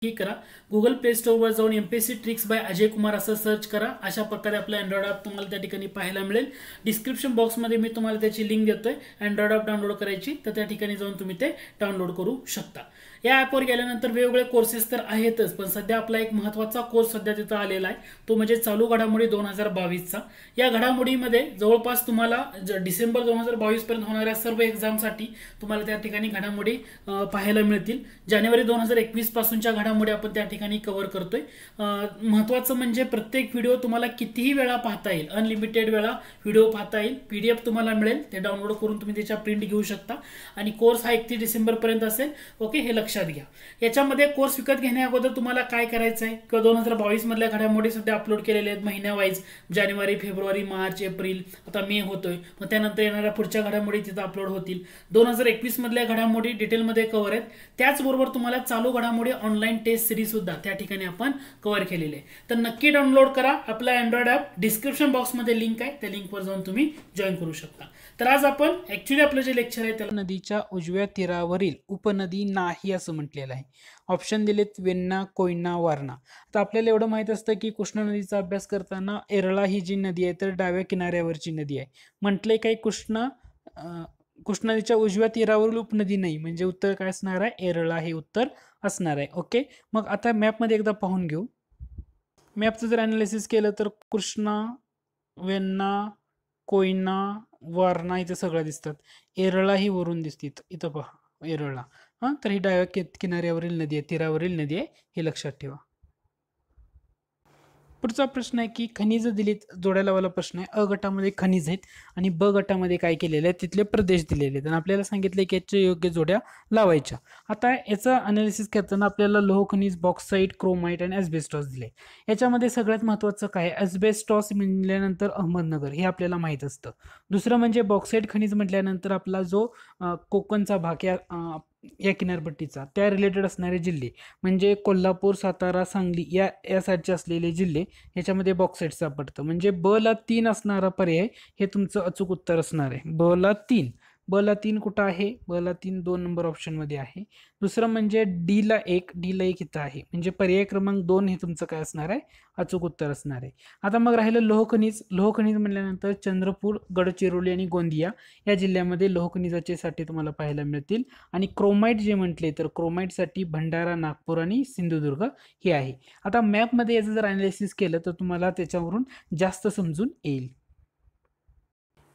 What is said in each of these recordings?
ठीक करा. Google play स्टोअरवर जाऊन MPSC tricks bye Ajay Kumar असं सर्च करा. अशा प्रकारे आपलं अँड्रॉइड ॲप तुम्हाला त्या ठिकाणी पाहायला मिळेल. डिस्क्रिप्शन बॉक्समध्ये मी तुम्हाला त्याची लिंक देतोय. अँड्रॉइड ॲप डाउनलोड करायची तर त्या ठिकाणी जाऊन तुम्ही ते डाउनलोड करू शकता. या ॲपवर गेल्यानंतर वेगवेगळे कोर्सेस तर आहेतच, पण सध्या आपला एक महत्त्वाचा कोर्स सध्या तिथं आलेला आहे, तो म्हणजे चालू घडामोडी 2022चा. या घडामोडीमध्ये जवळपास तुम्हाला डिसेंबर 2022 पर्यंत होणाऱ्या सर्व एक्झामसाठी तुम्हाला त्या ठिकाणी घडामोडी पाहायला मिळतील. जानेवारी 2021 पासूनच्या घडामोडी आपण त्या ठिकाणी कव्हर करतोय. महत्त्वाचं म्हणजे प्रत्येक व्हिडिओ तुम्हाला कितीही वेळा पाहता येईल, अनलिमिटेड वेळा व्हिडिओ पाहता येईल. पीडीएफ तुम्हाला मिळेल, ते डाउनलोड करून तुम्ही त्याच्या प्रिंट घेऊ शकता. आणि कोर्स हा 31 डिसेंबर पर्यंत असेल. ओके, हे लक्षात घ्या. याच्यामध्ये कोर्स विकत घेण्या अगोदर तुम्हाला काय करायचं आहे, किंवा 2022 मधल्या घडामोडी सध्या अपलोड केलेल्या आहेत महिन्या वाईज, जानेवारी, फेब्रुवारी, मार्च, एप्रिल, आता मे होतोय, मग त्यानंतर येणाऱ्या पुढच्या घडामोडी तिथं अपलोड होतील. 2021 मधल्या घडामोडी डिटेलमध्ये कव्हर आहेत. त्याचबरोबर तुम्हाला चालू घडामोडी ऑनलाईन टेस्ट सिरीज सुद्धा त्या ठिकाणी आपण कव्हर केलेले आहे. तर नक्की डाउनलोड करा आपला अँड्रॉइड ॲप. डिस्क्रिप्शन बॉक्समध्ये लिंक आहे, त्या लिंकवर जाऊन तुम्ही जॉईन करू शकता. तर आज आपण ऍक्च्युली आपलं जे लेक्चर आहे त्याला नदीच्या उजव्या तीरावरील उपनदी नाही असं म्हटलेलं आहे. ऑप्शन दिलेत वेण्णा, कोयना, वारणा. तर आपल्याला एवढं माहित असतं की कृष्णा नदीचा अभ्यास करताना येरळा ही जी नदी आहे तर डाव्या किनाऱ्यावरची नदी आहे. म्हटलंय काही कृष्णा नदीच्या उजव्या तीरावरील उपनदी नाही, म्हणजे उत्तर काय असणार आहे, येरळा हे उत्तर असणार आहे. ओके, मग आता मॅपमध्ये एकदा पाहून घेऊ. मॅपचं जर अनालिसिस केलं तर कृष्णा, वेण्णा, कोयना, वारणा इथं सगळं दिसतात. येरळा ही वरून दिसते, इथं पहा येरळा. तर ही डाव्या किनाऱ्यावरील नदी आहे, तीरावरील नदी आहे, हे लक्षात ठेवा. पुढचा प्रश्न आहे की खनिज दिलीत, जोडायला वाला प्रश्न आहे. अ गटामध्ये खनिज आहेत आणि ब गटामध्ये काय केलेलं आहे, तिथले प्रदेश दिलेले आहेत आणि आपल्याला सांगितले की याच्या योग्य जोड्या लावायच्या. आता याचं अनालिसिस करताना आपल्याला लोह खनिज, बॉक्साईट, क्रोमाइट आणि एस्बेस्टॉस दिले. याच्यामध्ये सगळ्यात महत्त्वाचं काय, एस्बेस्टॉस म्हटल्यानंतर अहमदनगर हे आपल्याला माहीत असतं. दुसरं म्हणजे बॉक्साईट खनिज म्हटल्यानंतर आपला जो कोकणचा भाग या किनारपट्टीचा त्या रिलेटेड असणारे जिल्हे म्हणजे कोल्हापूर, सातारा, सांगली या साईडचे असलेले जिल्हे याच्यामध्ये बॉक्साईट सापडतं. म्हणजे ब ला 3 असणारा पर्याय हे तुमचं अचूक उत्तर असणार आहे. ब ला 3. ब ला 3 कुठं आहे, ब ला 3 2 नंबर ऑप्शनमध्ये आहे. दुसरं म्हणजे डी ला 1, डी ला 1 इथं आहे. म्हणजे पर्याय क्रमांक 2 हे तुमचं काय असणार आहे, अचूक उत्तर असणार आहे. आता मग राहिलं लोह खनिज. लोह खनिज म्हटल्यानंतर चंद्रपूर, गडचिरोली आणि गोंदिया या जिल्ह्यामध्ये लोह खनिजाचे साठे तुम्हाला पाहायला मिळतील. आणि क्रोमाइट जे म्हटले तर क्रोमाइटसाठी भंडारा, नागपूर आणि सिंधुदुर्ग हे आहे. आता मॅपमध्ये याचं जर अनालिसिस केलं तर तुम्हाला त्याच्यावरून जास्त समजून येईल.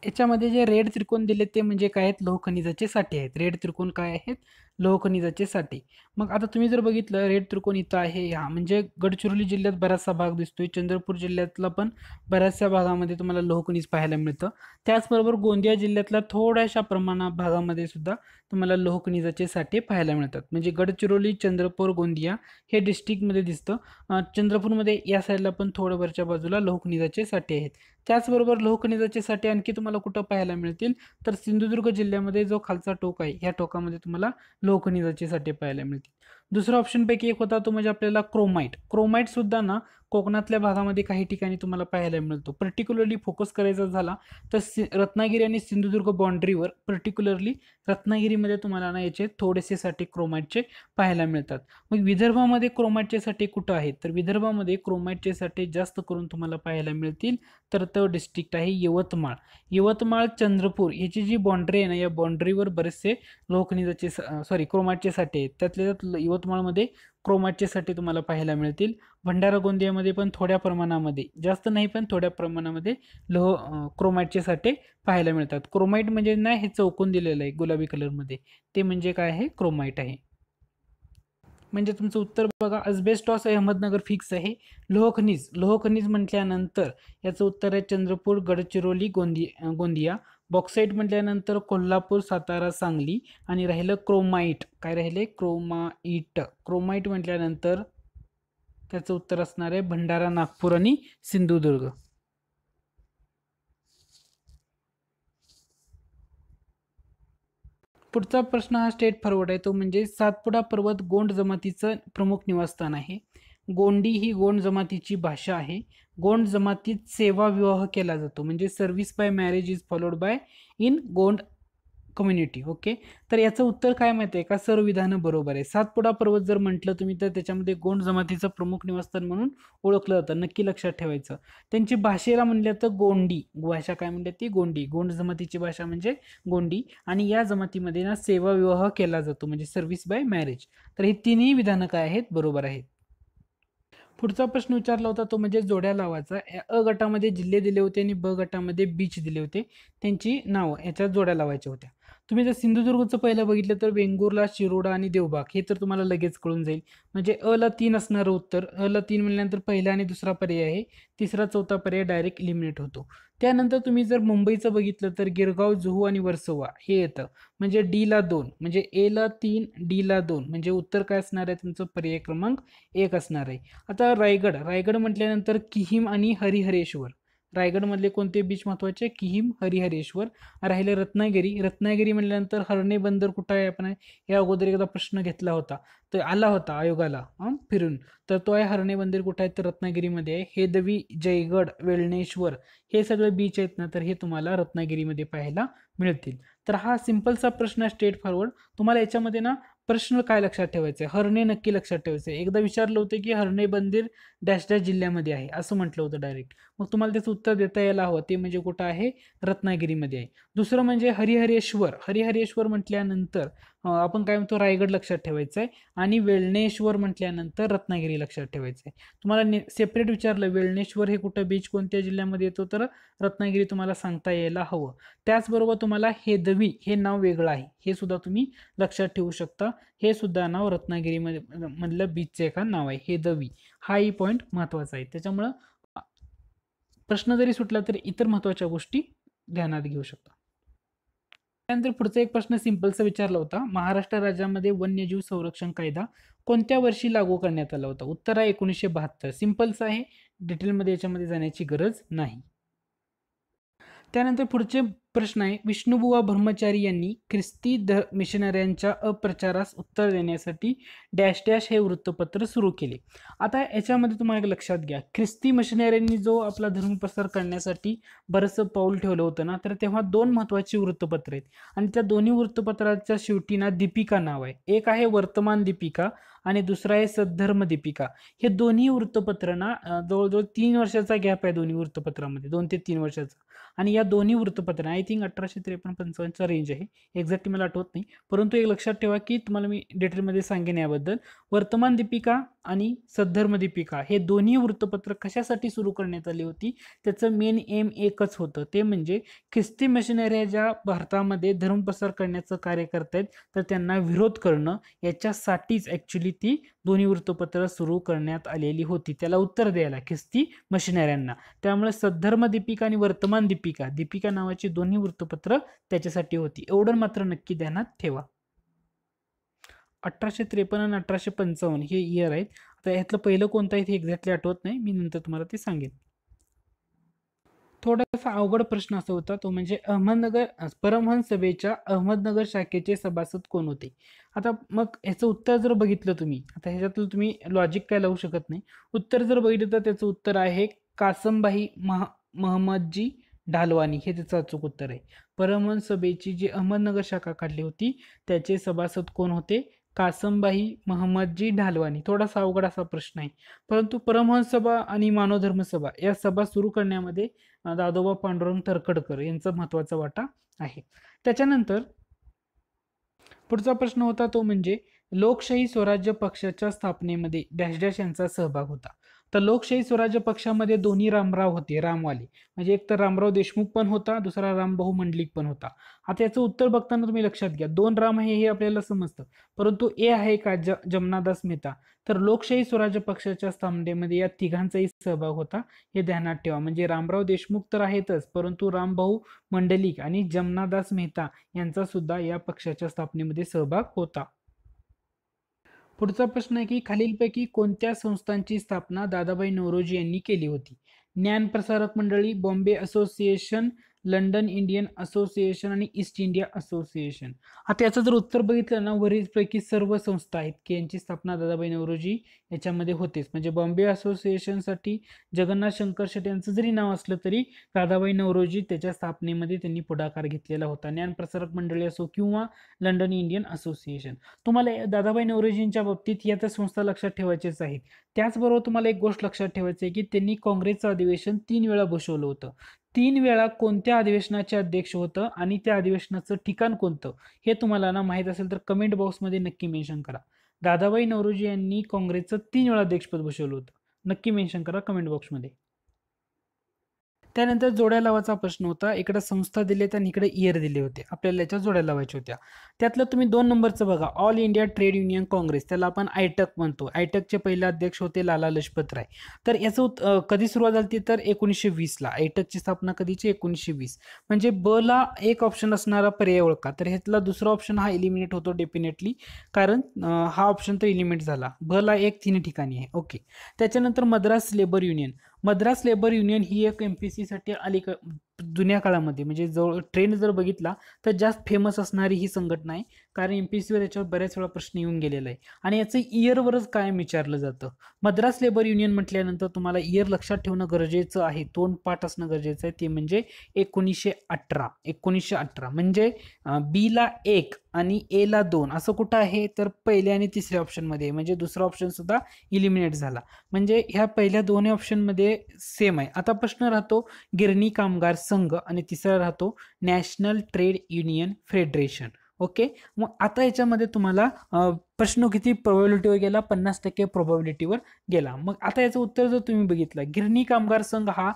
याच्यामध्ये जे रेड त्रिकोण दिले ते म्हणजे काय आहेत, लोह खनिजाचे साठे आहेत. रेड त्रिकोण काय आहेत, लोह खनिजाचे साठे. मग आता तुम्ही जर बघितलं रेड त्रिकोण इथं आहे, हा म्हणजे गडचिरोली जिल्ह्यात बराचसा भाग दिसतोय. चंद्रपूर जिल्ह्यातला पण बऱ्याचशा भागामध्ये तुम्हाला लोह खनिज पाहायला मिळतं. त्याचबरोबर गोंदिया जिल्ह्यातल्या थोड्याशा भागामध्ये सुद्धा तुम्हाला लोह खनिजाचे साठे पाहायला मिळतात. म्हणजे गडचिरोली, चंद्रपूर, गोंदिया हे डिस्ट्रिक्टमध्ये दिसतं. चंद्रपूरमध्ये या साईडला पण थोड्या वरच्या बाजूला लोह खनिजाचे साठे आहेत. त्याचबरोबर लोह खनिजाचे साठे आणखी तुम्हाला कुठं पाहायला मिळतील तर सिंधुदुर्ग जिल्ह्यामध्ये जो खालचा टोक आहे या टोकामध्ये तुम्हाला लोह खनिजाचे साठे पाहायला मिळतील. दुसरा ऑप्शन पैकी एक होता तो म्हणजे आपल्याला क्रोमाइट. क्रोमाइट सुद्धा ना कोकणातल्या भागामध्ये काही ठिकाणी तुम्हाला पाहायला मिळतो. पर्टिक्युलरली फोकस करायचा झाला तर रत्नागिरी आणि सिंधुदुर्ग बाँड्रीवर, पर्टिक्युलरली रत्नागिरीमध्ये तुम्हाला ना याचे थोडेसे साठे क्रोमाइटचे पाहायला मिळतात. मग विदर्भामध्ये क्रोमाइटचे साठे कुठं आहेत तर विदर्भामध्ये क्रोमाइटचे साठे जास्त करून तुम्हाला पाहायला मिळतील तर तो डिस्ट्रिक्ट आहे यवतमाळ. यवतमाळ, चंद्रपूर याची जी बाँड्री आहे ना, या बाँड्रीवर बरेचसे लोह खनिजाचे क्रोमाइटचे साठे आहेत. त्यातल्या यवतमाळमध्ये क्रोमाइटचे साठे तुम्हाला पाहायला मिळतील. भंडारा, गोंदियामध्ये पण थोड्या प्रमाणामध्ये, जास्त नाही पण थोड्या प्रमाणामध्ये क्रोमाइटचे साठे पाहायला मिळतात. क्रोमाइट म्हणजे ना हे चौकोन दिलेलं आहे गुलाबी कलरमध्ये, ते म्हणजे काय आहे, क्रोमाइट आहे. म्हणजे तुमचं उत्तर बघा, अस्बेस्टॉस अहमदनगर फिक्स आहे. लोह खनिज म्हटल्यानंतर याचं उत्तर आहे चंद्रपूर, गडचिरोली, गोंदिया. बॉक्साईट म्हटल्यानंतर कोल्हापूर, सातारा, सांगली. आणि राहिलं क्रोमाइट, काय राहिले, क्रोमाइट म्हटल्यानंतर त्याचं उत्तर असणार आहे भंडारा, नागपूर आणि सिंधुदुर्ग. पुढचा प्रश्न हा स्टेट फॉरवर्ड आहे, तो म्हणजे सातपुडा पर्वत गोंड जमातीचं प्रमुख निवासस्थान आहे. गोंडी ही गोंड जमातीची भाषा आहे. गोंड जमातीत सेवा विवाह केला जातो, म्हणजे service by marriage is followed by in Gond community. Okay. तर याचं उत्तर काय माहिती आहे का? सर्व विधानं बरोबर आहे. सातपुडा पर्वत जर म्हटलं तुम्ही तर त्याच्यामध्ये गोंड जमातीचं प्रमुख निवासस्थान म्हणून ओळखलं जातं. नक्की लक्षात ठेवायचं. त्यांची भाषेला म्हणलं तर गोंडी भाषा, काय म्हणतात ती गोंडी. गोंड जमातीची भाषा म्हणजे गोंडी. आणि या जमातीमध्ये ना सेवा विवाह केला जातो म्हणजे सर्व्हिस बाय मॅरेज. तर ही तिन्ही विधानं काय आहेत? बरोबर आहेत. पुढचा प्रश्न विचारला होता तो म्हणजे जोड्या लावायचा. अ गटामध्ये जिल्हे दिले होते आणि ब गटामध्ये बीच दिले होते. त्यांची नावं याच्यात जोड्या लावायच्या होत्या. तुम्ही जर सिंधुदुर्गचं पहिलं बघितलं तर वेंगुर्ला, शिरोडा आणि देवबाग हे तर तुम्हाला लगेच कळून जाईल. म्हणजे अ ला 3 असणारं उत्तर. अ ला 3 म्हणल्यानंतर पहिला आणि दुसरा पर्याय आहे. तिसरा चौथा पर्याय डायरेक्ट इलिमिनेट होतो. त्यानंतर तुम्ही जर मुंबईचं बघितलं तर गिरगाव, जुहू आणि वर्सोवा हे येतं. म्हणजे डी ला 2 म्हणजे ए ला 3 डी ला 2 म्हणजे उत्तर काय असणार आहे तुमचं? पर्याय क्रमांक 1 असणार आहे. आता रायगड म्हटल्यानंतर किहीम आणि हरिहरेश्वर. रायगडमधले कोणते बीच महत्वाचे? किहीम, हरिहरेश्वर. राहिले रत्नागिरी म्हटल्यानंतर हर्णे बंदर कुठं आहे? आपण या अगोदर एकदा प्रश्न घेतला होता, तर आला होता आयोगाला फिरून. तर तो आहे हर्णे बंदर कुठं आहे? तर रत्नागिरीमध्ये आहे. हेदवी, जयगड, वेळणेश्वर हे सगळे बीच आहेत ना, तर हे तुम्हाला रत्नागिरीमध्ये पाहायला मिळतील. तर हा सिंपलचा प्रश्न स्ट्रेट फॉरवर्ड. तुम्हाला याच्यामध्ये ना प्रश्न काय लक्षात ठेवायचं आहे? हर्णे नक्की लक्षात ठेवायचं आहे. एकदा विचारलं होतं की हर्णे बंदर डॅश डॅश जिल्ह्यामध्ये आहे असं म्हटलं होतं डायरेक्ट. मग तुम्हाला त्याचं उत्तर देता यायला हवं. ते म्हणजे कुठं आहे? रत्नागिरीमध्ये आहे. दुसरं म्हणजे हरिहरेश्वर म्हटल्यानंतर आपण काय म्हणतो? रायगड लक्षात ठेवायचं आहे. आणि वेळणेश्वर म्हटल्यानंतर रत्नागिरी लक्षात ठेवायचं आहे. तुम्हाला सेपरेट विचारलं वेळणेश्वर हे कुठं बीच कोणत्या जिल्ह्यामध्ये येतो? तर रत्नागिरी तुम्हाला सांगता यायला हवं. त्याचबरोबर तुम्हाला हेदवी हे नाव वेगळं आहे हे सुद्धा तुम्ही लक्षात ठेवू शकता. हे सुद्धा नाव रत्नागिरीमध्ये मधलं बीचचं एका नाव आहे हेदवी. हाही पॉईंट महत्वाचा आहे. त्याच्यामुळं प्रश्न जरी सुटला तरी इतर महत्वाच्या गोष्टी ध्यानात घेऊ शकता. त्यानंतर पुढचा एक प्रश्न सिंपलचा विचारला होता. महाराष्ट्र राज्यामध्ये वन्यजीव संरक्षण कायदा कोणत्या वर्षी लागू करण्यात आला होता? उत्तर आहे 1972. सिंपलचं आहे, डिटेलमध्ये याच्यामध्ये जाण्याची गरज नाही. त्यानंतर पुढचे प्रश्न आहे. विष्णुबुवा ब्रह्मचारी यांनी ख्रिस्ती मिशनऱ्यांच्या अप्रचारास उत्तर देण्यासाठी डॅश डॅश हे वृत्तपत्र सुरू केले. आता याच्यामध्ये तुम्हाला एक लक्षात घ्या, ख्रिस्ती मिशनऱ्यांनी जो आपला धर्मप्रसार करण्यासाठी बरंचसं पाऊल ठेवलं होतं ना, तर तेव्हा 2 महत्त्वाची वृत्तपत्र आहेत आणि त्या दोन्ही वृत्तपत्राच्या शेवटी ना दीपिका नाव आहे. एक आहे वर्तमान दीपिका आणि दुसरा आहे सद्धर्म दीपिका. हे दोन्ही वृत्तपत्र ना जवळजवळ 3 वर्षाचा गॅप आहे दोन्ही वृत्तपत्रामध्ये, 2 ते 3 वर्षाचा. आणि या दोन्ही वृत्तपत्र आय थिंक 1853-55चा रेंज आहे, एक्झॅक्टली मला आठवत नाही. परंतु एक लक्षात ठेवा की तुम्हाला मी डिटेलमध्ये सांगेन याबद्दल. वर्तमान दीपिका आणि सद्धर्म दीपिका हे दोन्ही वृत्तपत्र कशासाठी सुरू करण्यात आली होती? त्याचं मेन एम एकच होतं, ते म्हणजे ख्रिस्ती मिशनऱ्या ज्या भारतामध्ये धर्मप्रसार करण्याचं कार्य करतायत तर त्यांना विरोध करणं, याच्यासाठीच ॲक्च्युली ती दोन्ही वृत्तपत्र सुरू करण्यात आलेली होती, त्याला उत्तर द्यायला ख्रिस्ती मिशनऱ्यांना. त्यामुळे सद्धर्म दीपिका आणि वर्तमान दीपिका नावाची दोन्ही वृत्तपत्र त्याच्यासाठी होती. एवढं मात्र नक्की ध्यानात ठेवा. 1853 आणि 1855 हे इयर आहेत. आता ह्यातलं पहिलं कोणतं आहे ते एक्झॅक्टली आठवत नाही, मी नंतर तुम्हाला ते सांगेन. थोडासा अवघड प्रश्न असा होता, तो म्हणजे परमहंस सभेच्या अहमदनगर शाखेचे सभासद कोण होते? आता मग ह्याचं उत्तर जर बघितलं तुम्ही, आता ह्याच्यातलं तुम्ही लॉजिक काय लावू शकत नाही. उत्तर जर बघितलं तर त्याचं उत्तर आहे कासमभाई महमदजी ढालवानी, हे त्याचं अचूक उत्तर आहे. परमहंस सभेची जी अहमदनगर शाखा काढली होती त्याचे सभासद कोण होते? कासमभाई महमदजी ढालवानी. थोडासा अवघड असा प्रश्न आहे, परंतु परमहंस सभा आणि मानवधर्म सभा या सभा सुरू करण्यामध्ये दादोबा पांडुरंग तरखडकर यांचा महत्वाचा वाटा आहे. त्याच्यानंतर पुढचा प्रश्न होता तो म्हणजे लोकशाही स्वराज्य पक्षाच्या स्थापनेमध्ये डॅश डॅश यांचा सहभाग होता. तर लोकशाही स्वराज्य पक्षामध्ये दोन्ही रामराव होते, रामवाले. म्हणजे एक तर रामराव देशमुख पण होता, दुसरा रामभाऊ मंडलिक पण होता. आता याचं उत्तर बघताना तुम्ही लक्षात घ्या, 2 राम आहे हे आपल्याला समजतं, परंतु ए आहे का जमनादास मेहता? तर लोकशाही स्वराज्य पक्षाच्या स्थापनेमध्ये या तिघांचाही सहभाग होता, हे ध्यानात ठेवा. म्हणजे रामराव देशमुख तर आहेतच, परंतु रामभाऊ मंडलिक आणि जमनादास मेहता यांचा सुद्धा या पक्षाच्या स्थापनेमध्ये सहभाग होता. पुढचा प्रश्न आहे की खालीलपैकी कोणत्या संस्थांची स्थापना दादाभाई नौरोजी यांनी केली होती? ज्ञानप्रसारक मंडळी, Bombay association, London Indian association आणि ईस्ट इंडिया असोसिएशन. आता याचं जर उत्तर बघितलं ना, वरीलपैकी सर्व संस्था आहेत की यांची स्थापना दादाभाई नौरोजी याच्यामध्ये होतेच. म्हणजे बॉम्बे असोसिएशनसाठी जगन्नाथ शंकर शेट यांचं जरी नाव असलं तरी दादाभाई नौरोजी त्याच्या स्थापनेमध्ये त्यांनी पुढाकार घेतलेला होता. ज्ञानप्रसारक मंडळी असो किंवा लंडन इंडियन असोसिएशन. तुम्हाला दादाभाई नौरोजींच्या बाबतीत या तर संस्था लक्षात ठेवायच्याच आहेत. त्याचबरोबर तुम्हाला एक गोष्ट लक्षात ठेवायची आहे की त्यांनी काँग्रेसचं अधिवेशन 3 वेळा बसवलं होतं. 3 वेळा कोणत्या अधिवेशनाचे अध्यक्ष होतं आणि त्या अधिवेशनाचं ठिकाण कोणतं हे तुम्हाला ना माहीत असेल तर कमेंट बॉक्समध्ये नक्की मेन्शन करा. दादाभाई नौरोजी यांनी काँग्रेसचं 3 वेळा अध्यक्षपद बसवलं होतं. नक्की मेन्शन करा कमेंट बॉक्समध्ये. त्यानंतर जोड्या लावायचा प्रश्न होता. इकडे संस्था दिलेत आणि इकडे इयर दिले होते. आपल्याला याच्या जोड्या लावायच्या होत्या. त्यातलं तुम्ही 2 नंबरचं बघा, all India trade union Congress, त्याला आपण आयटक म्हणतो. आयटकचे पहिले अध्यक्ष होते लाला लजपत राय. तर याचं कधी सुरुवात झाली तर 1920ला. आयटकची स्थापना कधीची? 1920. म्हणजे ब ला एक ऑप्शन असणारा पर्याय ओळखा. तर ह्यातला दुसरा ऑप्शन हा एलिमिनेट होतो डेफिनेटली, कारण हा ऑप्शन तर एलिमिनेट झाला. ब ला एक 3 ठिकाणी आहे. ओके. त्याच्यानंतर Madras labour union. Madras labour union ही एक MPSC साठी जुन्या काळामध्ये म्हणजे जवळ ट्रेंड जर बघितला तर जास्त फेमस असणारी ही संघटना आहे, कारण MPSC वर याच्यावर बऱ्याच वेळा प्रश्न येऊन गेलेला आहे. आणि याचं इयरवरच कायम विचारलं जातं. मद्रास लेबर युनियन म्हटल्यानंतर तुम्हाला इयर लक्षात ठेवणं गरजेचं आहे. 2 पाठ असणं गरजेचं आहे. ते म्हणजे 1918. 1918 म्हणजे बी ला 1 आणि ए ला 2 असं कुठं आहे तर पहिल्या आणि तिसऱ्या ऑप्शनमध्ये. म्हणजे दुसरा ऑप्शन सुद्धा इलिमिनेट झाला. म्हणजे ह्या पहिल्या दोन्ही ऑप्शनमध्ये सेम आहे. आता प्रश्न राहतो गिरणी कामगार संघ आणि तिसरा राहतो national trade union federation. Okay. मग आता याच्यामध्ये तुम्हाला प्रश्न किती प्रोबॅबिलिटीवर गेला? 50% प्रोबॅबिलिटीवर गेला. मग आता याचं उत्तर जर तुम्ही बघितलं, गिरणी कामगार संघ हा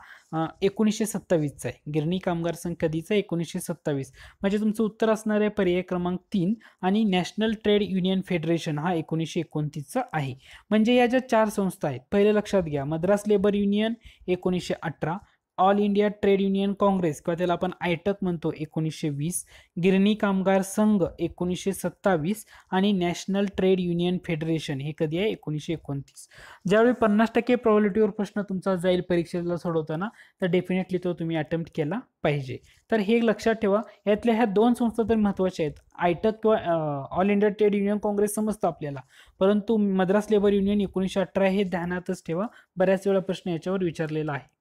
1927चा आहे. गिरणी कामगार संघ कधीचा? 1927. म्हणजे तुमचं उत्तर असणार आहे पर्याय क्रमांक 3. आणि नॅशनल ट्रेड युनियन फेडरेशन हा 1929चा आहे. म्हणजे या ज्या 4 संस्था आहेत पहिले लक्षात घ्या. Madras labour union 1918, all India trade union Congress किंवा त्याला आपण आयटक म्हणतो 1920, गिरणी कामगार संघ 1927 आणि नॅशनल ट्रेड युनियन फेडरेशन हे कधी आहे? 1929. ज्यावेळी 50% प्रोबॅबिलिटीवर प्रश्न तुमचा जाईल परीक्षेला सोडवताना तर डेफिनेटली तो तुम्ही अटेम्प्ट केला पाहिजे. तर हे लक्षात ठेवा. यातल्या ह्या 2 संस्था तर महत्त्वाच्या आहेत. आयटक किंवा all India trade union Congress समजतं आपल्याला, परंतु मद्रास लेबर युनियन 1918 हे ध्यानातच ठेवा. बऱ्याच वेळा प्रश्न याच्यावर विचारलेला आहे.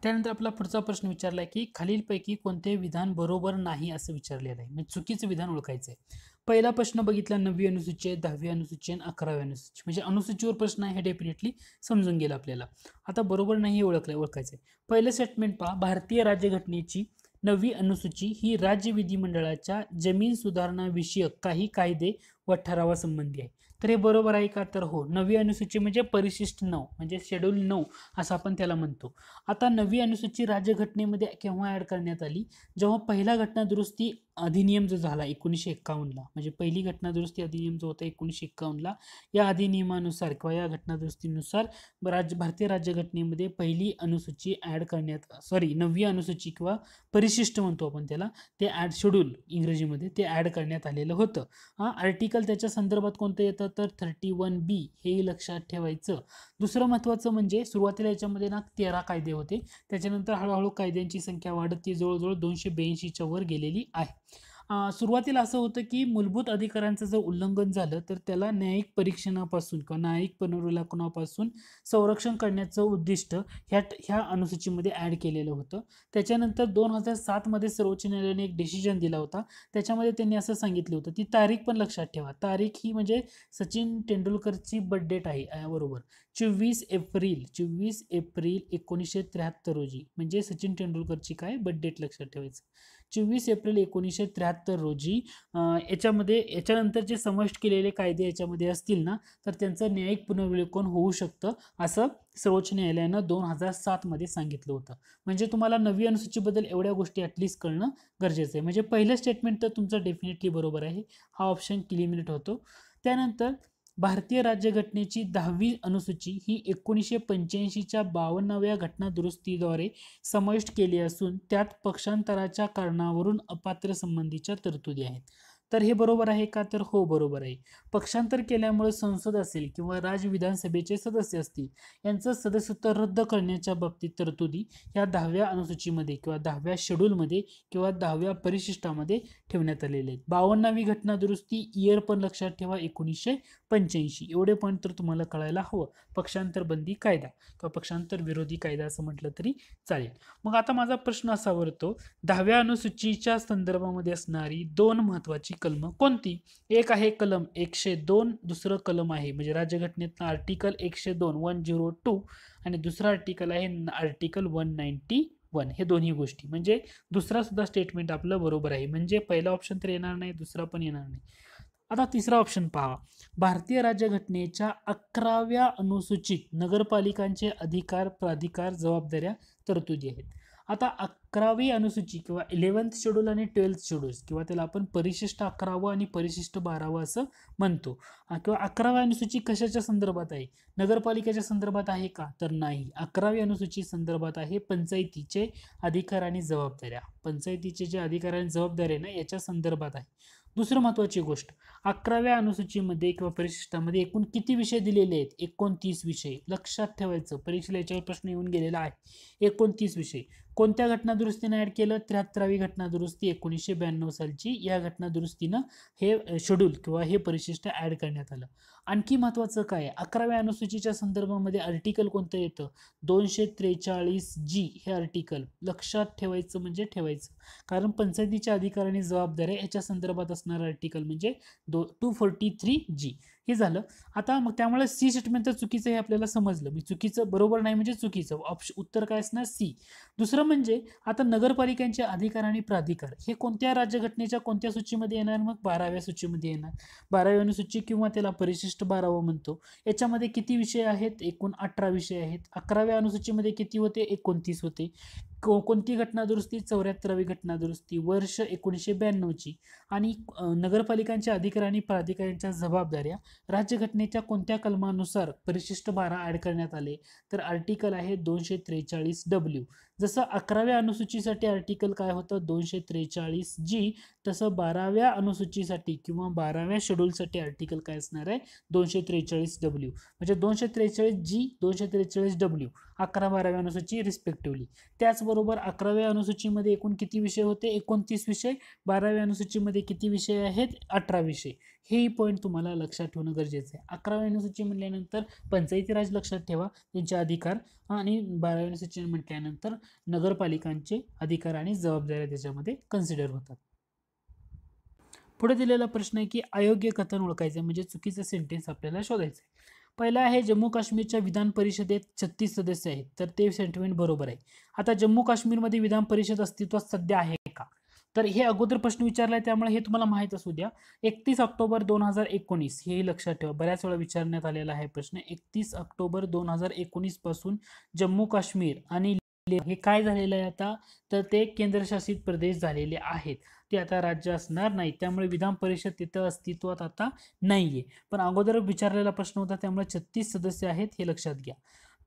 त्यानंतर आपला पुढचा प्रश्न विचारला आहे की खालीलपैकी कोणते विधान बरोबर नाही असं विचारलेलं आहे. म्हणजे चुकीचं विधान ओळखायचं आहे. पहिला प्रश्न बघितला 9वी अनुसूची आहे, 10वी अनुसूची आणि 11वी अनुसूची. म्हणजे अनुसूचीवर प्रश्न आहे हे डेफिनेटली समजून गेलं आपल्याला. आता बरोबर नाही ओळखायचं आहे. पहिलं स्टेटमेंट पहा, भारतीय राज्यघटनेची 9वी अनुसूची ही राज्य विधिमंडळाच्या जमीन सुधारणा विषयक काही कायदे व ठरावासंबंधी आहे. तर हे बरोबर आहे का? तर हो. 9वी अनुसूची म्हणजे परिशिष्ट 9 म्हणजे शेड्यूल 9 असं आपण त्याला म्हणतो. आता 9वी अनुसूची राज्यघटनेमध्ये केव्हा ऍड करण्यात आली? जेव्हा पहिला घटना दुरुस्ती अधिनियम जो झाला 1951ला. म्हणजे पहिली घटना दुरुस्ती अधिनियम जो होता 1951ला, या अधिनियमानुसार किंवा या घटना दुरुस्तीनुसार भारतीय राज्यघटनेमध्ये पहिली अनुसूची ऍड करण्यात 9वी अनुसूची किंवा परिशिष्ट म्हणतो आपण त्याला, ते ऍड शेड्यूल इंग्रजीमध्ये ते ऍड करण्यात आलेलं होतं. आर्टिकल त्याच्या संदर्भात कोणतं येतं तर 31B हे लक्षात ठेवायचं. दुसरं महत्त्वाचं म्हणजे सुरुवातीला याच्यामध्ये ना 13 कायदे होते. त्याच्यानंतर हळूहळू कायद्यांची संख्या वाढत ती जवळजवळ 282च्या वर गेलेली आहे. सुरुवातीला असं होतं की मूलभूत अधिकारांचं जर उल्लंघन झालं तर त्याला न्यायिक परीक्षणापासून किंवा न्यायिक पुनर्विलोकनापासून संरक्षण करण्याचं उद्दिष्ट ह्या अनुसूचीमध्ये ऍड केलेलं होतं. त्याच्यानंतर 2007 मध्ये सर्वोच्च न्यायालयाने एक डिसिजन दिला होता. त्याच्यामध्ये त्यांनी असं सांगितलं होतं, ती तारीख पण लक्षात ठेवा. तारीख ही म्हणजे सचिन तेंडुलकरची बर्थ डेट आहे बरोबर, 24 एप्रिल 1973 रोजी. म्हणजे सचिन तेंडुलकरची काय बर्थ डेट लक्षात ठेवायचं, 24 एप्रिल 1973 रोजी. याच्यानंतर जे समाविष्ट केलेले कायदे याच्यामध्ये असतील ना तर त्यांचं न्यायिक पुनर्विलोकन होऊ शकतं असं सर्वोच्च न्यायालयानं 2007 मध्ये सांगितलं होतं. म्हणजे तुम्हाला 9वी अनुसूचीबद्दल एवढ्या गोष्टी ॲटलिस्ट कळणं गरजेचं आहे. म्हणजे पहिलं स्टेटमेंट तर तुमचं डेफिनेटली बरोबर आहे. हा ऑप्शन एलिमिनेट होतो. त्यानंतर भारतीय राज्यघटनेची 10वी अनुसूची ही 1985च्या 52व्या घटना दुरुस्तीद्वारे समाविष्ट केली असून त्यात पक्षांतराच्या कारणावरून अपात्र संबंधीच्या तरतुदी आहेत. तर हे बरोबर आहे का? तर हो बरोबर आहे. पक्षांतर केल्यामुळे संसद असेल किंवा राज्य विधानसभेचे सदस्य असतील यांचं सदस्यत्व रद्द करण्याच्या बाबतीत तरतुदी या 10व्या अनुसूचीमध्ये किंवा 10व्या शेड्यूलमध्ये किंवा 10व्या परिशिष्टामध्ये ठेवण्यात आलेले आहेत. 52वी घटना दुरुस्ती इयर पण लक्षात ठेवा 1985. एवढे पॉईंट तर तुम्हाला कळायला हवं. पक्षांतर बंदी कायदा किंवा पक्षांतर विरोधी कायदा असं म्हटलं तरी चालेल. मग आता माझा प्रश्न असा वरतो, 10व्या अनुसूचीच्या संदर्भामध्ये असणारी 2 महत्वाची कलम कोणती? एक आहे कलम 102, दुसरं कलम आहे म्हणजे राज्यघटनेतनं आर्टिकल 102 102 आणि दुसरा आर्टिकल आहे आर्टिकल 191. हे दोन्ही गोष्टी म्हणजे दुसरा सुद्धा स्टेटमेंट आपलं बरोबर आहे. म्हणजे पहिला ऑप्शन तर येणार नाही, दुसरा पण येणार नाही. आता तिसरा ऑप्शन पहा. भारतीय राज्यघटनेच्या 11व्या अनुसूचित नगरपालिकांचे अधिकार, प्राधिकार, जबाबदाऱ्या, तरतुदी आहेत. आता 11वी अनुसूची किंवा 11th शेड्यूल आणि 12th शेड्यूल किंवा त्याला आपण परिशिष्ट 11वं आणि परिशिष्ट 12वं असं म्हणतो. किंवा 11व्या अनुसूची कशाच्या संदर्भात आहे? नगरपालिकेच्या संदर्भात आहे का? तर नाही. 11वी अनुसूची संदर्भात आहे पंचायतीचे अधिकार आणि जबाबदाऱ्या. पंचायतीचे जे अधिकार आणि जबाबदाऱ्या ना याच्या संदर्भात आहे. दुसरं महत्वाची गोष्ट, 11व्या अनुसूचीमध्ये किंवा परिशिष्टामध्ये एकूण किती विषय दिलेले आहेत? 29 विषय. लक्षात ठेवायचं, परीक्षेला याच्यावर प्रश्न येऊन गेलेला आहे. 29 विषय. कोणत्या घटना दुरुस्तीने ऍड केलं? 73वी घटना दुरुस्ती 1992 सालची. या घटना दुरुस्तीनं हे शेड्यूल किंवा हे परिशिष्ट ऍड करण्यात आलं. आणखी महत्वाचं काय? 11व्या अनुसूचीच्या संदर्भामध्ये आर्टिकल कोणतं येतं? 243G हे आर्टिकल लक्षात ठेवायचं म्हणजे ठेवायचं. कारण पंचायतीच्या अधिकार आणि जबाबदाऱ्या याच्या संदर्भात असणारं आर्टिकल म्हणजे 243G. हे झालं. आता मग त्यामुळे सी स्टेटमेंट तर चुकीचं हे आपल्याला समजलं. मी चुकीचं बरोबर नाही म्हणजे चुकीचं. उत्तर काय असणार? सी. दुसरं म्हणजे आता नगरपालिकांचे अधिकार आणि प्राधिकार हे कोणत्या राज्यघटनेच्या कोणत्या सूचीमध्ये येणार? मग 12व्या सूचीमध्ये येणार. 12वी अनुसूची किंवा त्याला परिशिष्ट 12वं म्हणतो. याच्यामध्ये किती विषय आहेत? एकूण 18 विषय आहेत. 11व्या अनुसूचीमध्ये किती होते? 29 होते. कोणती घटना दुरुस्ती? 74वी घटना दुरुस्ती. वर्ष 1992ची. आणि नगरपालिकांच्या अधिकार आणि प्राधिकारांच्या जबाबदाऱ्या राज्यघटनेच्या कोणत्या कलमानुसार परिशिष्ट 12 ऍड करण्यात आले? तर आर्टिकल आहे 243W. जसं 11व्या अनुसूचीसाठी आर्टिकल काय होतं? 243G. तसं 12व्या अनुसूचीसाठी किंवा 12व्या शेड्यूलसाठी आर्टिकल काय असणार आहे? 243W. म्हणजे 243G 243W 11-12व्या अनुसूची रिस्पेक्टिव्हली. त्याचबरोबर 11व्या अनुसूचीमध्ये एकूण किती विषय होते? 29 विषय. 12व्या अनुसूचीमध्ये किती विषय आहेत? 18 विषय. हेही पॉईंट तुम्हाला लक्षात ठेवणं गरजेचं आहे. 11व्या अनुसूची म्हटल्यानंतर पंचायती राज लक्षात ठेवा, त्यांचे अधिकार, आणि 12व्या अनुसूची म्हटल्यानंतर नगरपालिकांचे अधिकार आणि जबाबदाऱ्या त्याच्यामध्ये कन्सिडर होतात. पुढे दिलेला प्रश्न आहे की अयोग्य कथन ओळखायचे म्हणजे चुकीचं सेंटेन्स आपल्याला शोधायचं आहे. पहिला आहे जम्मू काश्मीरच्या विधान परिषदेत 36 सदस्य आहेत, तर ते सेंटिमेंट बरोबर आहे. आता जम्मू काश्मीरमध्ये विधान परिषद अस्तित्वात सध्या आहे का? तर हे अगोदर प्रश्न विचारलाय त्यामुळे हे तुम्हाला माहित असू द्या. 31 ऑक्टोबर 2019 हे लक्षात ठेवा, बऱ्याच वेळा विचारण्यात आलेला आहे प्रश्न. 31 ऑक्टोबर 2019 पासून जम्मू काश्मीर आणि हे काय झालेलं आहे आता? तर ते केंद्रशासित प्रदेश झालेले आहेत. ते आता राज्य असणार नाही, त्यामुळे विधान परिषद तिथं अस्तित्वात आता नाहीये. पण अगोदर विचारलेला प्रश्न होता त्यामुळे 36 सदस्य आहेत हे लक्षात घ्या.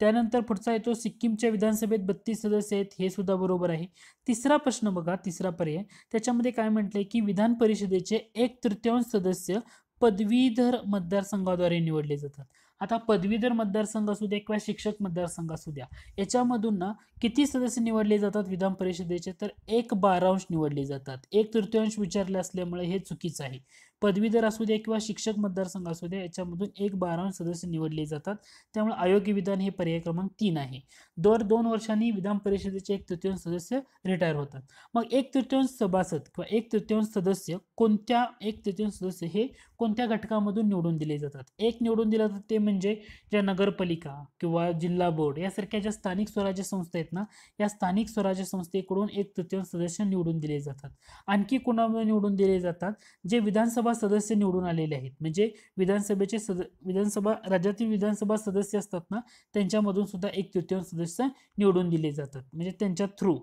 त्यानंतर पुढचा येतो सिक्कीमच्या विधानसभेत 32 सदस्य आहेत, हे सुद्धा बरोबर आहे. तिसरा प्रश्न बघा, तिसरा पर्याय त्याच्यामध्ये काय म्हटलंय की विधान परिषदेचे 1/3 सदस्य पदवीधर मतदारसंघाद्वारे निवडले जातात. आता पदवीधर मतदारसंघ असू द्या किंवा शिक्षक मतदारसंघ असू द्या, याच्यामधून ना किती सदस्य निवडले जातात विधान परिषदेचे? तर 1/12 निवडले जातात. 1/3 विचारले असल्यामुळे हे चुकीचं आहे. पदवीधर असू द्या किंवा शिक्षक मतदारसंघ असू द्या, याच्यामधून 1/12 सदस्य निवडले जातात. त्यामुळे अयोग्य विधान हे पर्याय क्रमांक 3 आहे. दर 2 वर्षांनी विधान परिषदेचे 1/3 सदस्य रिटायर होतात. मग 1/3 सभासद किंवा 1/3 सदस्य कोणत्या 1/3 सदस्य हे कोणत्या घटकामधून निवडून दिले जातात? एक निवडून दिले जातात ते म्हणजे ज्या नगरपालिका किंवा जिल्हा बोर्ड यासारख्या ज्या स्थानिक स्वराज्य संस्था आहेत ना, या स्थानिक स्वराज्य संस्थेकडून 1/3 सदस्य निवडून दिले जातात. आणखी कोणामुळे निवडून दिले जातात? जे विधानसभा सदस्य निवडून आलेले आहेत, म्हणजे विधानसभेचे विधानसभा राज्यातील विधानसभा सदस्य असतात ना, त्यांच्यामधून सुद्धा 1/3 सदस्य निवडून दिले जातात, म्हणजे त्यांच्या थ्रू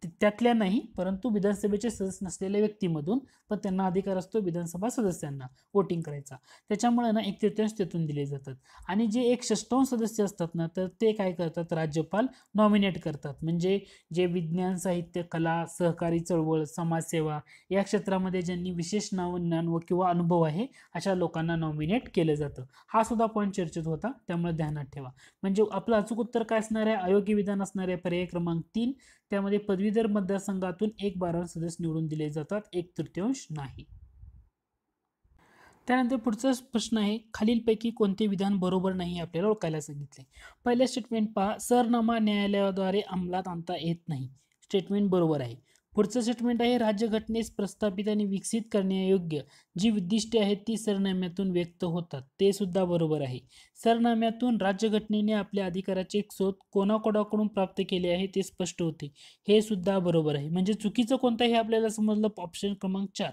त्यातल्या नाही, परंतु विधानसभेचे सदस्य नसलेल्या व्यक्तीमधून, पण त्यांना अधिकार असतो विधानसभा सदस्यांना वोटिंग करायचा. त्याच्यामुळे ना 1/3 त्यातून दिले जातात. आणि जे 1/6 सदस्य असतात ना, तर ते काय करतात, राज्यपाल नॉमिनेट करतात. म्हणजे जे विज्ञान, साहित्य, कला, सहकारी चळवळ, समाजसेवा या क्षेत्रामध्ये ज्यांनी विशेष नाव, ज्ञान व किंवा अनुभव आहे अशा लोकांना नॉमिनेट केलं जातं. हा सुद्धा पॉईंट चर्चेत होता, त्यामुळे ध्यानात ठेवा. म्हणजे आपलं अचूक उत्तर काय असणार आहे, अयोग्य विधान असणार आहे पर्याय क्रमांक 3. त्यामध्ये पदवीधर मतदारसंघातून 1/12 सदस्य निवडून दिले जातात, 1/3 नाही. त्यानंतर पुढचा प्रश्न आहे, खालीलपैकी कोणते विधान बरोबर नाही आपल्याला ओळखायला सांगितले. पहिलं स्टेटमेंट पहा, सरनामा न्यायालयाद्वारे अंमलात आणता येत नाही. स्टेटमेंट बरोबर आहे. पुढचं स्टेटमेंट आहे, राज्यघटनेस प्रस्थापित आणि विकसित करण्यायोग्य जी उद्दिष्टे आहेत ती सरनाम्यातून व्यक्त होतात. ते सुद्धा बरोबर आहे. सरनाम्यातून राज्यघटनेने आपल्या अधिकाराचे स्रोत कोणाकोणाकडून प्राप्त केले आहे ते स्पष्ट होते. हे सुद्धा बरोबर आहे. म्हणजे चुकीचं कोणतं हे आपल्याला समजलं, ऑप्शन क्रमांक 4.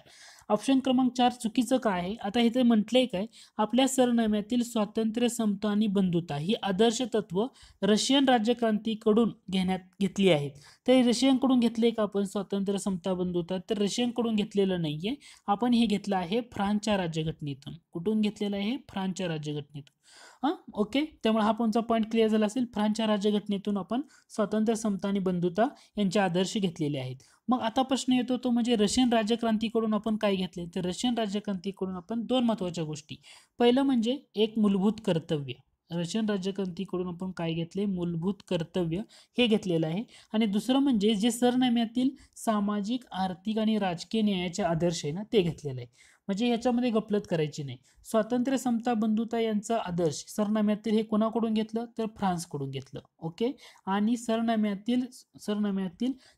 ऑप्शन क्रमांक 4 चुकीचं काय आहे, आता इथे म्हटलंय काय, आपल्या सरनाम्यातील स्वातंत्र्य, समता आणि बंधुता ही आदर्श तत्व रशियन राज्यक्रांतीकडून घेतली आहेत. ते रशियनकडून घेतले का आपण स्वातंत्र्य, समता, बंधुता? तर रशियनकडून घेतलेलं नाहीये, आपण हे घेतलं आहे फ्रान्सच्या राज्यघटनेतून. कुठून घेतलेलं आहे, फ्रान्सच्या राज्यघटनेतून. ओके, त्यामुळे हा कोणचा पॉईंट क्लिअर झाला असेल, फ्रान्सच्या राज्यघटनेतून आपण स्वातंत्र्य, समता आणि बंधुता यांचे आदर्श घेतलेले आहेत. मग आता प्रश्न येतो तो म्हणजे रशियन राज्यक्रांतीकडून आपण काय घेतले, तर रशियन राज्यक्रांतीकडून आपण 2 महत्त्वाच्या गोष्टी. पहिलं म्हणजे एक मूलभूत कर्तव्य. रशियन राज्यक्रांतीकडून आपण काय घेतले, मूलभूत कर्तव्य हे घेतलेलं आहे. आणि दुसरं म्हणजे जे सरनाम्यातील सामाजिक, आर्थिक आणि राजकीय न्यायाचे आदर्श आहे ना, ते घेतलेलं आहे. म्हणजे ह्याच्यामध्ये गफलत करायची नाही. स्वातंत्र्य, समता, बंधुता यांचा आदर्श सरनाम्यातील हे कोणाकडून घेतलं, तर फ्रान्सकडून घेतलं. ओके, आणि सरनाम्यातील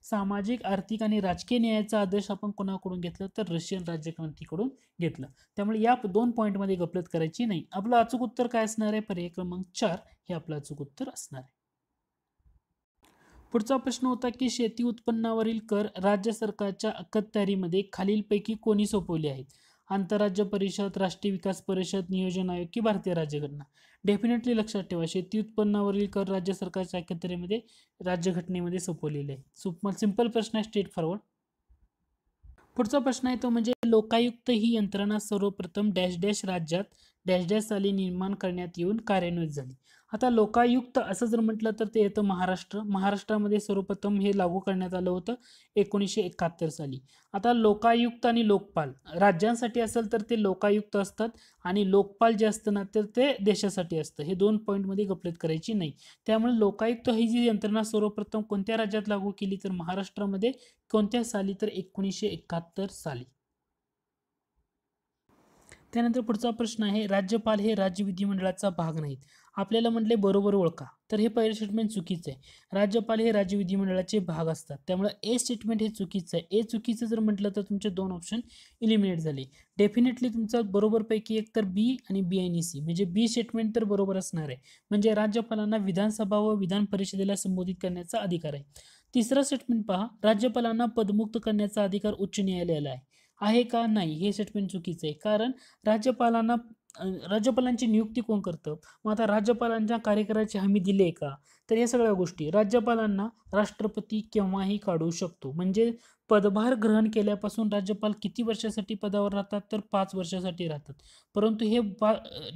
सामाजिक, आर्थिक आणि राजकीय न्यायाचा आदर्श आपण कोणाकडून घेतलं, तर रशियन राज्यक्रांतीकडून घेतलं. त्यामुळे या 2 पॉईंटमध्ये गफलत करायची नाही. आपलं अचूक उत्तर काय असणार आहे, पर्याय क्रमांक 4 हे आपलं अचूक उत्तर असणार आहे. पुढचा प्रश्न होता की शेती उत्पन्नावरील कर राज्य सरकारच्या अखत्यारीमध्ये खालीलपैकी कोणी सोपवले आहेत. आंतरराज्य परिषद, राष्ट्रीय विकास परिषद, नियोजन आयोग की भारतीय राज्यघटना. डेफिनेटली लक्षात ठेवा, शेती उत्पन्नावरील कर राज्य सरकारच्या अखत्यारीमध्ये राज्यघटनेमध्ये सोपवलेले आहे. सिंपल प्रश्न आहे, स्ट्रेट फॉरवर्ड. पुढचा प्रश्न आहे तो म्हणजे लोकायुक्त ही यंत्रणा सर्वप्रथम डॅश डॅश राज्यात डॅश डॅश साली निर्माण करण्यात येऊन कार्यान्वित झाली. आता लोकायुक्त असं जर म्हटलं तर ते येतं महाराष्ट्रामध्ये सर्वप्रथम हे लागू करण्यात आलं होतं 1971 साली. आता लोकायुक्त आणि लोकपाल राज्यांसाठी असेल तर ते लोकायुक्त असतात, आणि लोकपाल जे असतं ना तर ते देशासाठी असतं. हे 2 पॉईंटमध्ये गफलत करायची नाही. त्यामुळे लोकायुक्त ही जी यंत्रणा सर्वप्रथम कोणत्या राज्यात लागू केली, तर महाराष्ट्रामध्ये. कोणत्या साली, तर 1971 साली. त्यानंतर पुढचा प्रश्न आहे, राज्यपाल हे राज्य विधिमंडळाचा भाग नाहीत. आपल्याला म्हटले बरोबर ओळखा, तर हे पहिलं स्टेटमेंट चुकीचं आहे. राज्यपाल हे राज्य विधिमंडळाचे भाग असतात, त्यामुळे ए स्टेटमेंट हे चुकीचं आहे. ए चुकीचं जर म्हटलं तर तुमचे 2 ऑप्शन इलिमिनेट झाले. डेफिनेटली तुमचा बरोबरपैकी एक तर बी आणि बी आणि सी, म्हणजे बी स्टेटमेंट तर बरोबर असणार आहे. म्हणजे राज्यपालांना विधानसभा व विधान परिषदेला संबोधित करण्याचा अधिकार आहे. तिसरं स्टेटमेंट पहा, राज्यपालांना पदमुक्त करण्याचा अधिकार उच्च न्यायालयाला आहे का, नाही. हे स्टेटमेंट चुकीचं आहे. कारण राज्यपालांची नियुक्ती कोण करतं, मग आता राज्यपालांच्या कार्यकाळाची हमी दिली आहे का, तर या सगळ्या गोष्टी राज्यपालांना राष्ट्रपती केव्हाही काढू शकतो. म्हणजे पदभार ग्रहण केल्यापासून राज्यपाल किती वर्षासाठी पदावर राहतात, तर 5 वर्षासाठी राहतात. परंतु हे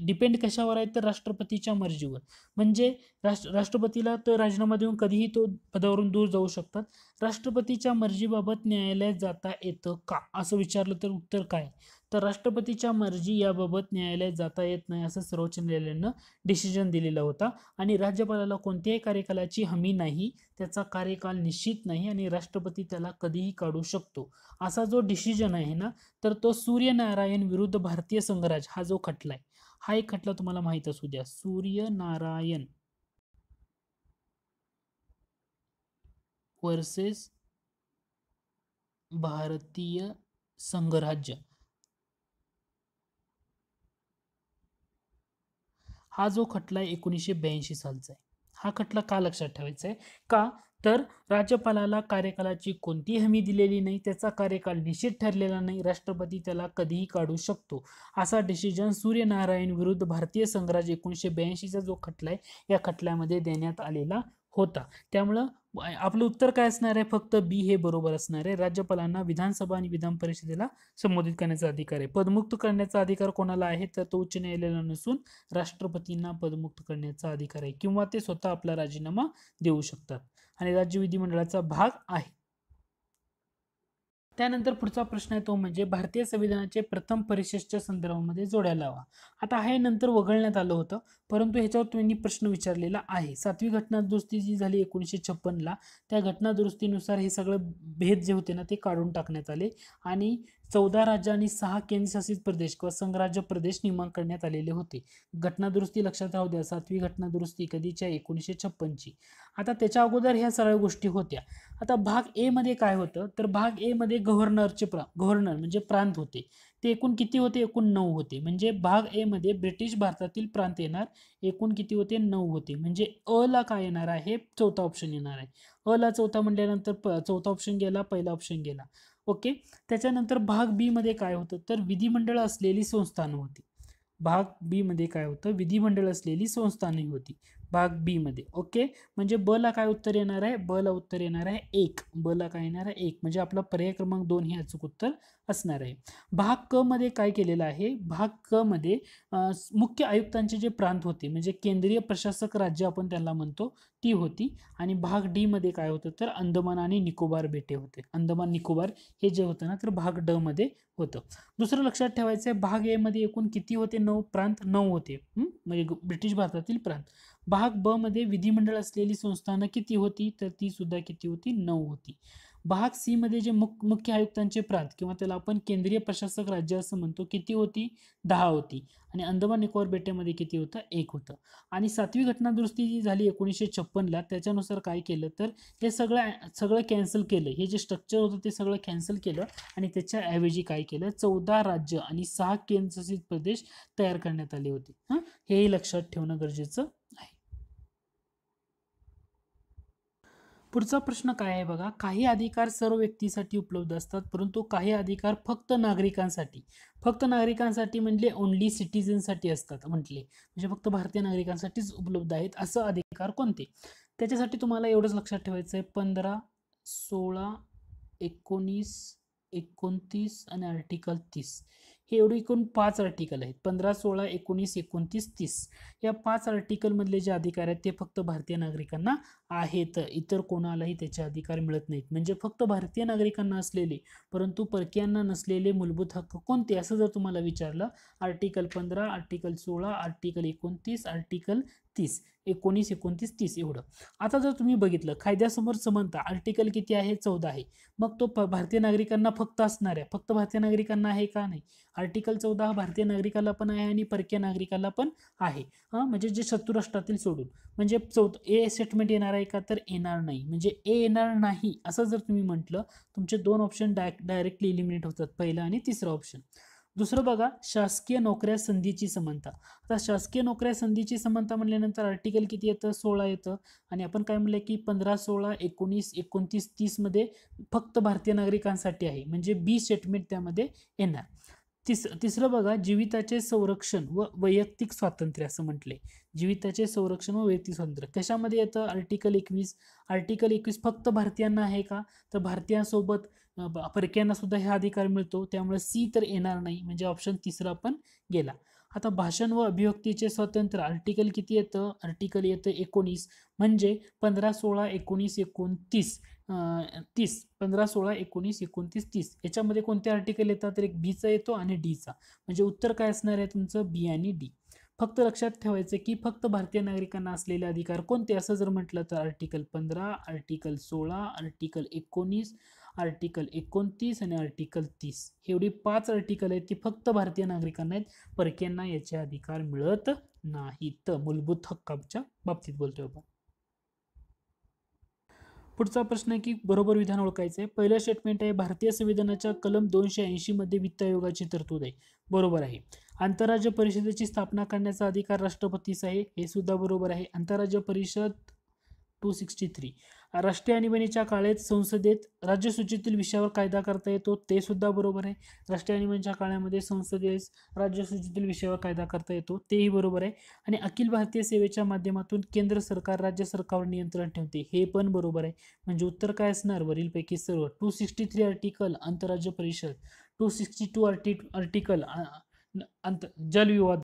डिपेंड कशावर आहे, तर राष्ट्रपतीच्या मर्जीवर. म्हणजे राष्ट्रपतीला तर राजीनामा देऊन कधीही तो पदावरून दूर जाऊ शकतात. राष्ट्रपतीच्या मर्जीबाबत न्यायालयात जाता येतं का, असं विचारलं तर उत्तर काय, तर राष्ट्रपतीच्या मर्जी याबाबत न्यायालयात जाता येत नाही, असं सर्वोच्च न्यायालयानं डिसिजन दिलेला होता. आणि राज्यपालाला कोणत्याही कार्यकालाची हमी नाही, त्याचा कार्यकाल निश्चित नाही, आणि राष्ट्रपती त्याला कधीही काढू शकतो. असा जो डिसिजन आहे ना, तर तो सूर्यनारायण विरुद्ध भारतीय संघराज हा जो खटला आहे, हा एक खटला तुम्हाला माहित असू द्या. सूर्यनारायण वर्सेस भारतीय संघराज्य, हा जो खटला आहे 1982 सालचा आहे. हा खटला का लक्षात ठेवायचा आहे, का तर राज्यपालाला कार्यकालाची कोणती हमी दिलेली नाही, त्याचा कार्यकाल निश्चित ठरलेला नाही, राष्ट्रपती त्याला कधीही काढू शकतो. असा डिसिजन सूर्यनारायण विरुद्ध भारतीय संघराज्य 1982चा जो खटला आहे, या खटल्यामध्ये देण्यात आलेला होता. त्यामुळं आपलं उत्तर काय असणार आहे, फक्त बी हे बरोबर असणार आहे. राज्यपालांना विधानसभा आणि विधान परिषदेला संबोधित करण्याचा अधिकार आहे. पदमुक्त करण्याचा अधिकार कोणाला आहे, तर तो उच्च न्यायालयाला नसून राष्ट्रपतींना पदमुक्त करण्याचा अधिकार आहे, किंवा ते स्वतः आपला राजीनामा देऊ शकतात आणि राज्य विधिमंडळाचा भाग आहे. त्यानंतर पुढचा प्रश्न आहे तो म्हणजे भारतीय संविधानाचे प्रथम परिशिष्ट संदर्भामध्ये जोड्या लावा. आता हे नंतर वगळण्यात आलं होतं, परंतु ह्याच्यावर त्यांनी प्रश्न विचारलेला आहे. 7वी घटना दुरुस्ती जी झाली 1956ला, त्या घटना दुरुस्तीनुसार हे सगळं भेद जे होते ना ते काढून टाकण्यात आले आणि 14 राज्य आणि 6 केंद्रशासित प्रदेश किंवा संघराज्य प्रदेश निर्माण करण्यात आलेले होते. घटना दुरुस्ती लक्षात राहू द्या, 7वी घटना दुरुस्ती कधीच्या, 1956ची. आता त्याच्या अगोदर ह्या सगळ्या गोष्टी होत्या. आता भाग ए मध्ये काय होतं, तर भाग ए मध्ये गव्हर्नर म्हणजे प्रांत होते. ते एकूण किती होते, एकूण 9 होते. म्हणजे भाग ए मध्ये ब्रिटिश भारतातील प्रांत येणार, एकूण किती होते, 9 होते. म्हणजे अ ला काय येणार आहे, चौथा ऑप्शन येणार आहे. अ ला चौथा म्हटल्यानंतर चौथा ऑप्शन गेला, पहिला ऑप्शन गेला. ओके. त्याच्यानंतर भाग बी मध्ये काय होतं, तर विधिमंडळ असलेली संस्थानं होती. भाग बी मध्ये काय होतं, विधिमंडळ असलेली संस्थाने होती भाग बी मध्ये. ओके. म्हणजे ब ला काय उत्तर येणार आहे, ब ला उत्तर येणार आहे 1. ब ला काय येणार आहे 1, म्हणजे आपला पर्याय क्रमांक 2 हे अचूक उत्तर असणार आहे. भाग क मध्ये काय केलेलं आहे, भाग क मध्ये मुख्य आयुक्तांचे जे प्रांत होते म्हणजे केंद्रीय प्रशासक राज्य आपण त्याला म्हणतो, ती होती. आणि भाग डी मध्ये काय होतं, तर अंदमान आणि निकोबार बेटे होते. अंदमान निकोबार हे जे होतं ना, तर भाग ड मध्ये होतं. दुसरं लक्षात ठेवायचं आहे, भाग ए मध्ये एकूण किती होते, 9 प्रांत, 9 होते. म्हणजे ब्रिटिश भारतातील प्रांत. भाग ब मध्ये विधिमंडळ असलेली संस्थानं किती होती, तर ती सुद्धा किती होती, 9 होती. भाग सी मध्ये जे मुख्य आयुक्तांचे प्रांत किंवा त्याला आपण केंद्रीय प्रशासक राज्य असं म्हणतो, किती होती, 10 होती. आणि अंदमान निकोबार बेटामध्ये किती होतं, 1 होतं. आणि 7वी घटना दुरुस्ती जी झाली 1956ला, त्याच्यानुसार काय केलं, तर हे सगळं कॅन्सल केलं. हे जे स्ट्रक्चर होतं ते सगळं कॅन्सल केलं आणि त्याच्याऐवजी काय केलं, 14 राज्य आणि 6 केंद्रशासित प्रदेश तयार करण्यात आले होते. हेही लक्षात ठेवणं गरजेचं आहे. पुढचा प्रश्न काय आहे बघा, काही अधिकार सर्व व्यक्तीसाठी उपलब्ध असतात, परंतु काही अधिकार फक्त नागरिकांसाठी म्हणजे ओनली सिटीजनसाठी असतात म्हटले, म्हणजे फक्त भारतीय नागरिकांसाठीच उपलब्ध आहेत. असं अधिकार कोणते, त्याच्यासाठी तुम्हाला एवढंच लक्षात ठेवायचं आहे, 15, 16, 19, 29 आणि आर्टिकल 30 हे एवढे एकूण 5 आर्टिकल आहेत. 15, 16, 19, 29, 30 या 5 आर्टिकल मधले जे अधिकार आहेत ते फक्त भारतीय नागरिकांना आहेत. इतर कोणालाही त्याचे अधिकार मिळत नाहीत. म्हणजे फक्त भारतीय नागरिकांना असलेले परंतु परकीयांना नसलेले मूलभूत हक्क कोणते, असं जर तुम्हाला विचारलं, आर्टिकल 15, आर्टिकल 16, आर्टिकल 29, आर्टिकल 30, 19, 29, 30 एवढं. आता जर तुम्ही बघितलं, कायद्यासमोर समानता आर्टिकल किती आहे, 14 आहे. मग तो भारतीय नागरिकांना फक्त असणार आहे, फक्त भारतीय नागरिकांना आहे का, नाही. आर्टिकल 14 हा भारतीय नागरिकाला पण आहे आणि परकीय नागरिकाला पण आहे. म्हणजे जे शत्रू राष्ट्रातील सोडून, म्हणजे ए स्टेटमेंट येणार आहे का, तर येणार नाही. म्हणजे ए येणार नाही असं जर तुम्ही म्हटलं, तुमचे 2 ऑप्शन डायरेक्टली इलिमिनेट होतात, पहिला आणि तिसरा ऑप्शन. दुसरं बघा, शासकीय नोकऱ्या संधीची समानता. आता शासकीय नोकऱ्या संधीची समानता म्हणल्यानंतर आर्टिकल किती येतं, 16 येतं. आणि आपण काय म्हणलं की 15, 16, 19, 29, 30 मध्ये फक्त भारतीय नागरिकांसाठी आहे, म्हणजे बी स्टेटमेंट त्यामध्ये येणार. तिसरं बघा, जीविताचे संरक्षण व वैयक्तिक स्वातंत्र्य असं म्हटलंय. जीविताचे संरक्षण व वैयक्तिक स्वातंत्र्य कशामध्ये येतं, आर्टिकल 21. आर्टिकल 21 फक्त भारतीयांना आहे का, तर भारतीयांसोबत परकीयांना सुद्धा हा अधिकार मिळतो, त्यामुळे सी तर येणार नाही, म्हणजे ऑप्शन तिसरा पण गेला. आता भाषण व अभिव्यक्तीचे स्वातंत्र्य आर्टिकल किती येतं, आर्टिकल येतं 19. म्हणजे 15, 16, 19, 29, 30, 15, 16, 19, 29, 30 याच्यामध्ये कोणते आर्टिकल येतात, तर एक बीचा येतो आणि डीचा. म्हणजे उत्तर काय असणार आहे तुमचं, बी आणि डी. फक्त लक्षात ठेवायचं की फक्त भारतीय नागरिकांना असलेले अधिकार कोणते, असं जर म्हटलं तर आर्टिकल 15, आर्टिकल 16, आर्टिकल 19, आर्टिकल 29 आणि आर्टिकल 30 एवढी 5 आर्टिकल आहेत ती फक्त भारतीय नागरिकांना आहेत, परकीयांना याचे अधिकार मिळत नाहीत. मूलभूत हक्काच्या बाबतीत बोलतोय आपण. पुढचा प्रश्न आहे की बरोबर विधान ओळखायचं आहे. पहिलं स्टेटमेंट आहे, भारतीय संविधानाच्या कलम 280 मध्ये वित्त आयोगाची तरतूद आहे, बरोबर आहे. आंतरराज्य परिषदेची स्थापना करण्याचा अधिकार राष्ट्रपतीस आहे, हे सुद्धा बरोबर आहे. आंतरराज्य परिषद 263. राष्ट्रीय आणीबाणीच्या काळात संसदेत राज्यसूचीतील विषयावर कायदा करता येतो, ते सुद्धा बरोबर आहे. राष्ट्रीय आणीबाणीच्या काळामध्ये संसदेत राज्यसूचीतील विषयावर कायदा करता येतो, तेही बरोबर आहे. आणि अखिल भारतीय सेवेच्या माध्यमातून केंद्र सरकार राज्य सरकारवर नियंत्रण ठेवते, हे पण बरोबर आहे. म्हणजे उत्तर काय असणार वरीलपैकी सर्व. 263 आर्टिकल आंतरराज्य परिषद, 262 आर्टिकल जलविवाद